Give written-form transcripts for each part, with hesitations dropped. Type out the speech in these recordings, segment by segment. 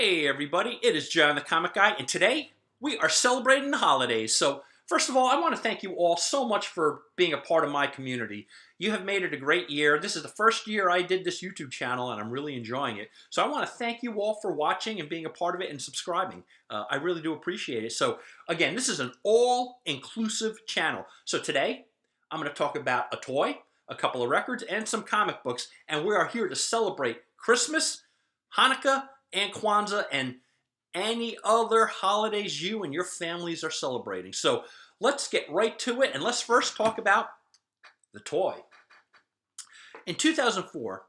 Hey everybody, it is John the Comic Guy, and today we are celebrating the holidays. So first of all, I want to thank you all so much for being a part of my community. You have made it a great year. This is the first year I did this YouTube channel, and I'm really enjoying it. So I want to thank you all for watching and being a part of it and subscribing. I really do appreciate it. So again, this is an all-inclusive channel. So today, I'm going to talk about a toy, a couple of records, and some comic books, and we are here to celebrate Christmas, Hanukkah, and Kwanzaa, and any other holidays you and your families are celebrating. So let's get right to it, and let's first talk about the toy. In 2004,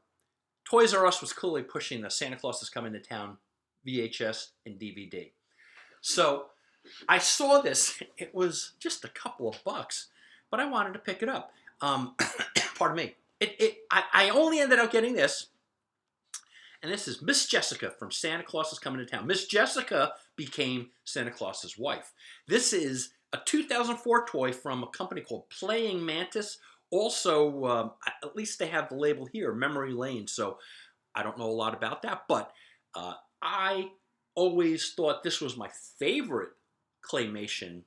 Toys R Us was clearly pushing the Santa Claus is Coming to Town VHS and DVD. So I saw this. It was just a couple of bucks, but I wanted to pick it up. Pardon me. I only ended up getting this. And this is Miss Jessica from Santa Claus is Coming to Town. Miss Jessica became Santa Claus's wife. This is a 2004 toy from a company called Playing Mantis. Also, at least they have the label here, Memory Lane. So I don't know a lot about that, but I always thought this was my favorite claymation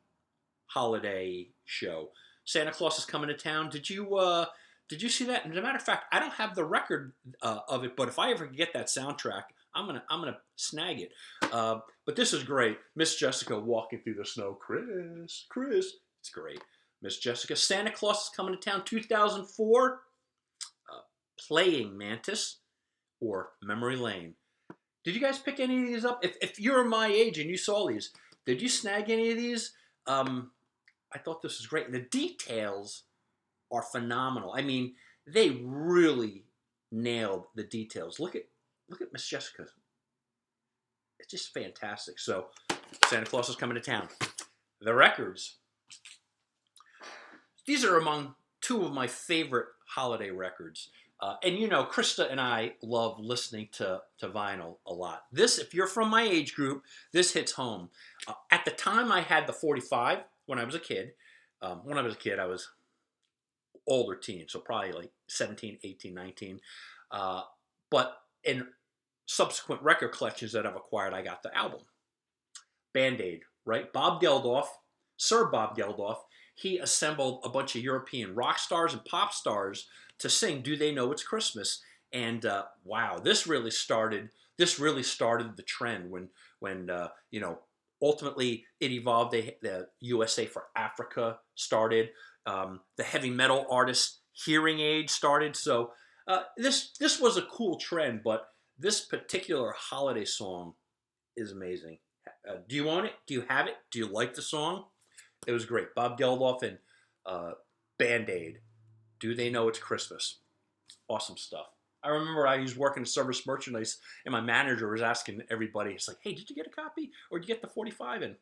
holiday show. Santa Claus is Coming to Town. Did you see that? And as a matter of fact, I don't have the record of it, but if I ever get that soundtrack, I'm gonna snag it. But this is great. Miss Jessica walking through the snow. Chris, it's great. Miss Jessica. Santa Claus is Coming to Town 2004. Playing Mantis or Memory Lane. Did you guys pick any of these up? If you're my age and you saw these, did you snag any of these? I thought this was great. The details are phenomenal. I mean, they really nailed the details. Look at Miss Jessica. It's just fantastic. So, Santa Claus is Coming to Town. The records. These are among two of my favorite holiday records. And you know, Krista and I love listening to vinyl a lot. This, if you're from my age group, this hits home. At the time, I had the 45 when I was a kid. When I was a kid, I was older teen, so probably like 17, 18, 19. But in subsequent record collections that I've acquired, I got the album. Band-Aid, right? Bob Geldof, Sir Bob Geldof, he assembled a bunch of European rock stars and pop stars to sing Do They Know It's Christmas? And wow, this really started the trend when you know, ultimately it evolved. The USA for Africa started. The heavy metal artist Hearing Aid started. So this was a cool trend, but this particular holiday song is amazing. Do you own it? Do you have it? Do you like the song? It was great. Bob Geldof and Band-Aid. Do They Know It's Christmas? Awesome stuff. I remember I was working in service merchandise, and my manager was asking everybody, it's like, hey, did you get a copy? Or did you get the 45? And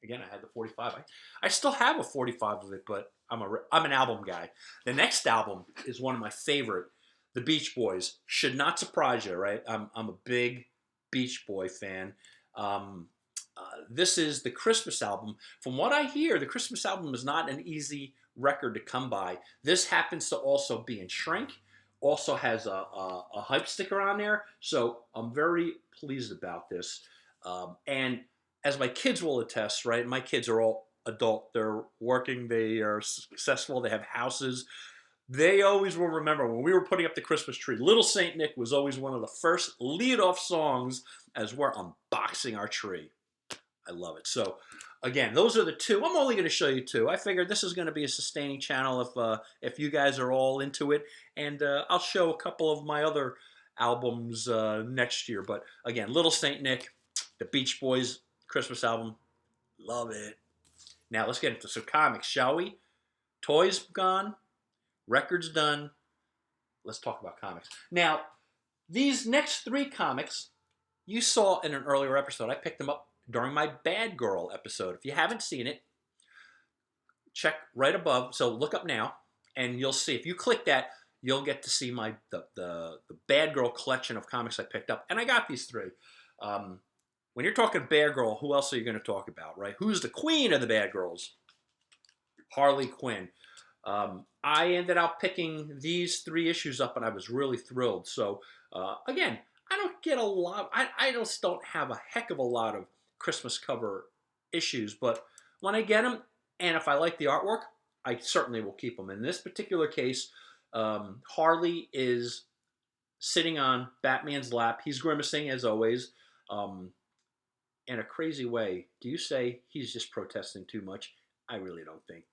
again, I had the 45. I still have a 45 of it, but I'm an album guy. The next album is one of my favorite, The Beach Boys. Should not surprise you, right? I'm a big Beach Boy fan. This is the Christmas album. From what I hear, the Christmas album is not an easy record to come by. This happens to also be in shrink. Also has a hype sticker on there. So I'm very pleased about this. And as my kids will attest, right? My kids are all adult. They're working. They are successful. They have houses. They always will remember when we were putting up the Christmas tree, Little Saint Nick was always one of the first lead-off songs as we're unboxing our tree. I love it. So, again, those are the two. I'm only going to show you two. I figured this is going to be a sustaining channel if you guys are all into it. And I'll show a couple of my other albums next year. But, again, Little Saint Nick, the Beach Boys Christmas album. Love it. Now, let's get into some comics, shall we? Toys gone. Records done. Let's talk about comics. Now, these next three comics, you saw in an earlier episode. I picked them up during my Bad Girl episode. If you haven't seen it, check right above. So look up now, and you'll see. If you click that, you'll get to see the Bad Girl collection of comics I picked up. And I got these three. When you're talking Bad Girl, who else are you going to talk about, right? Who's the queen of the bad girls? Harley Quinn. I ended up picking these three issues up, and I was really thrilled. So, again, I don't get a lot. I just don't have a heck of a lot of Christmas cover issues, but when I get them, and if I like the artwork, I certainly will keep them. In this particular case, Harley is sitting on Batman's lap. He's grimacing as always, um, in a crazy way. Do you say he's just protesting too much? I really don't think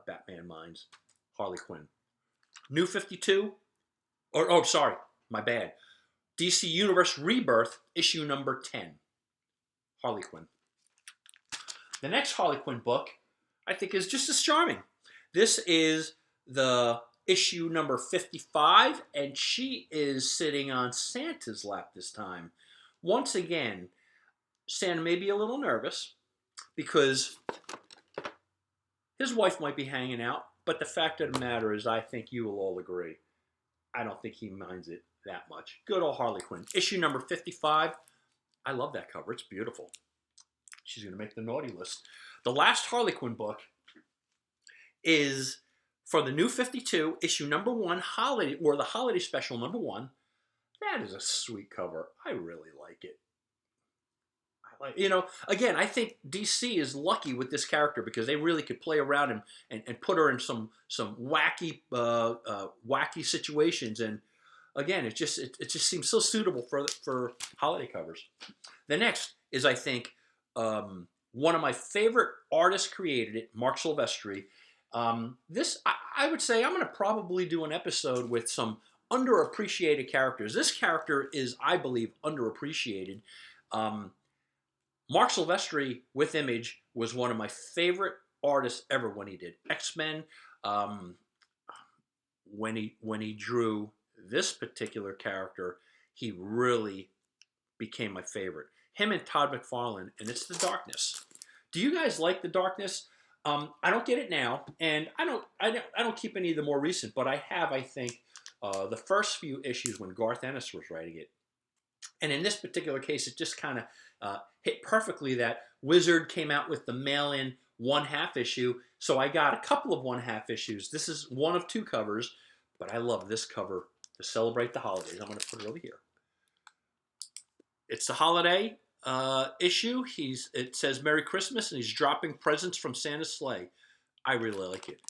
Batman minds Harley Quinn. New 52, or oh, sorry, my bad. DC Universe Rebirth, issue number 10. Harley Quinn. The next Harley Quinn book, I think, is just as charming. This is the issue number 55, and she is sitting on Santa's lap this time. Once again, Santa may be a little nervous because his wife might be hanging out, but the fact of the matter is, I think you will all agree, I don't think he minds it that much. Good old Harley Quinn. Issue number 55. I love that cover. It's beautiful. She's going to make the naughty list. The last Harley Quinn book is for the New 52, issue number 1, holiday, or the holiday special number 1. That is a sweet cover. I really like it. Again, I think DC is lucky with this character because they really could play around and put her in some wacky wacky situations. And again, it just seems so suitable for holiday covers. The next is, I think, one of my favorite artists created it, Mark Silvestri. This, I would say, I'm going to probably do an episode with some underappreciated characters. This character is, I believe, underappreciated. Mark Silvestri with Image was one of my favorite artists ever when he did X-Men. When he drew this particular character, he really became my favorite. Him and Todd McFarlane, and it's The Darkness. Do you guys like The Darkness? I don't get it now, and I don't keep any of the more recent, but I have, I think, the first few issues when Garth Ennis was writing it. And in this particular case, it just kind of hit perfectly that Wizard came out with the mail-in 1/2 issue, so I got a couple of 1/2 issues. This is one of 2 covers, but I love this cover to celebrate the holidays. I'm going to put it over here. It's the holiday issue. It says Merry Christmas, and he's dropping presents from Santa's sleigh. I really like it.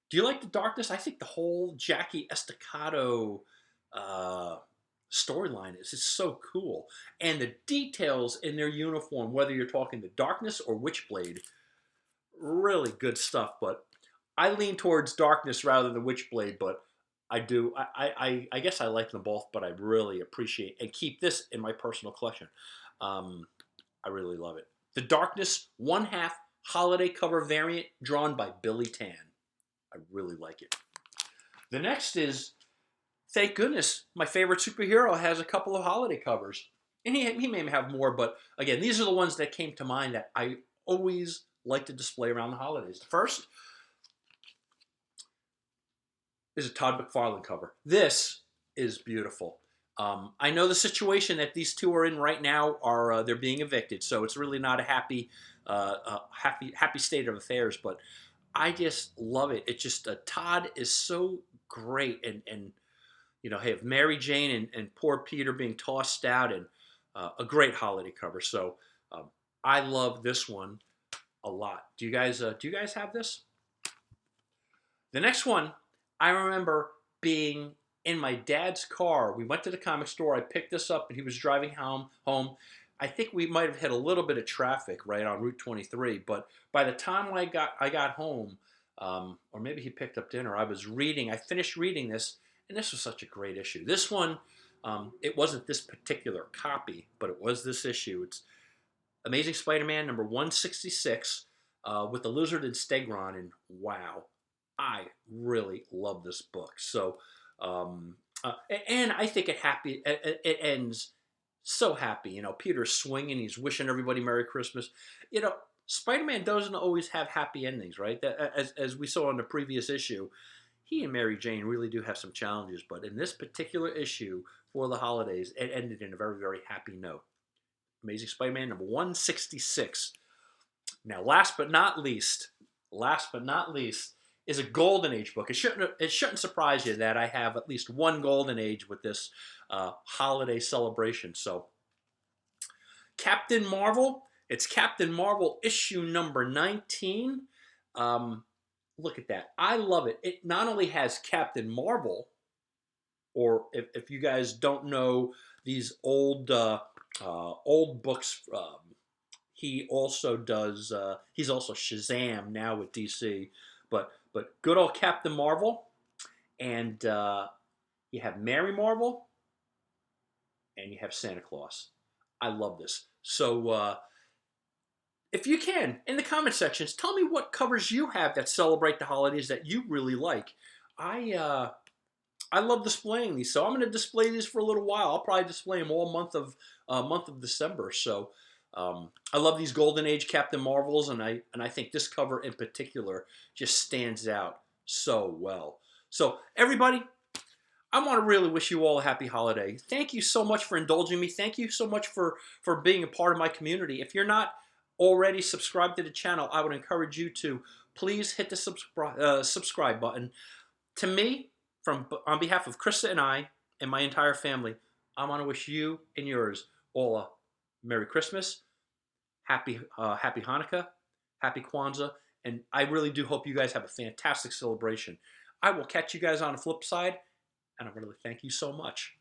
Do you like The Darkness? I think the whole Jackie Estacado storyline is so cool. And the details in their uniform, whether you're talking The Darkness or Witchblade, really good stuff. But I lean towards Darkness rather than Witchblade, but I do. I guess I like them both, but I really appreciate and keep this in my personal collection. I really love it. The Darkness 1/2 holiday cover variant drawn by Billy Tan. I really like it. The next is, thank goodness, my favorite superhero has a couple of holiday covers. And he may have more, but again, these are the ones that came to mind that I always like to display around the holidays. The first is a Todd McFarlane cover. This is beautiful. I know the situation that these two are in right now are they're being evicted, so it's really not a happy state of affairs. But I just love it. It just Todd is so great, and have Mary Jane and poor Peter being tossed out, and a great holiday cover. So I love this one a lot. Do you guys have this? The next one, I remember being in my dad's car. We went to the comic store. I picked this up, and he was driving home. I think we might have hit a little bit of traffic right on Route 23, but by the time I got home, or maybe he picked up dinner, I finished reading this, and this was such a great issue. This one, it wasn't this particular copy, but it was this issue. It's Amazing Spider-Man number 166 with the Lizard and Stegron, and wow, I really love this book. So, and I think it ends so happy. Peter's swinging, he's wishing everybody Merry Christmas. Spider-Man doesn't always have happy endings, right? As we saw in the previous issue, he and Mary Jane really do have some challenges, but in this particular issue for the holidays, it ended in a very, very happy note. Amazing Spider-Man number 166. Now, last but not least, is a golden age book. It shouldn't surprise you that I have at least one golden age with this holiday celebration. So Captain Marvel, it's Captain Marvel issue number 19. Um, Look at that. I love it. It not only has Captain Marvel, or if you guys don't know these old books, he also does. He's also Shazam now with DC, but good old Captain Marvel, and you have Mary Marvel, and you have Santa Claus. I love this. So if you can, in the comment sections, tell me what covers you have that celebrate the holidays that you really like. I love displaying these, so I'm going to display these for a little while. I'll probably display them all month of December. So I love these Golden Age Captain Marvels, and I think this cover in particular just stands out so well. So everybody, I want to really wish you all a happy holiday. Thank you so much for indulging me. Thank you so much for being a part of my community. If you're not already subscribed to the channel, I would encourage you to please hit the subscribe button. To me, on behalf of Krista and I and my entire family, I want to wish you and yours all a Merry Christmas, Happy Hanukkah, Happy Kwanzaa, and I really do hope you guys have a fantastic celebration. I will catch you guys on the flip side, and I really thank you so much.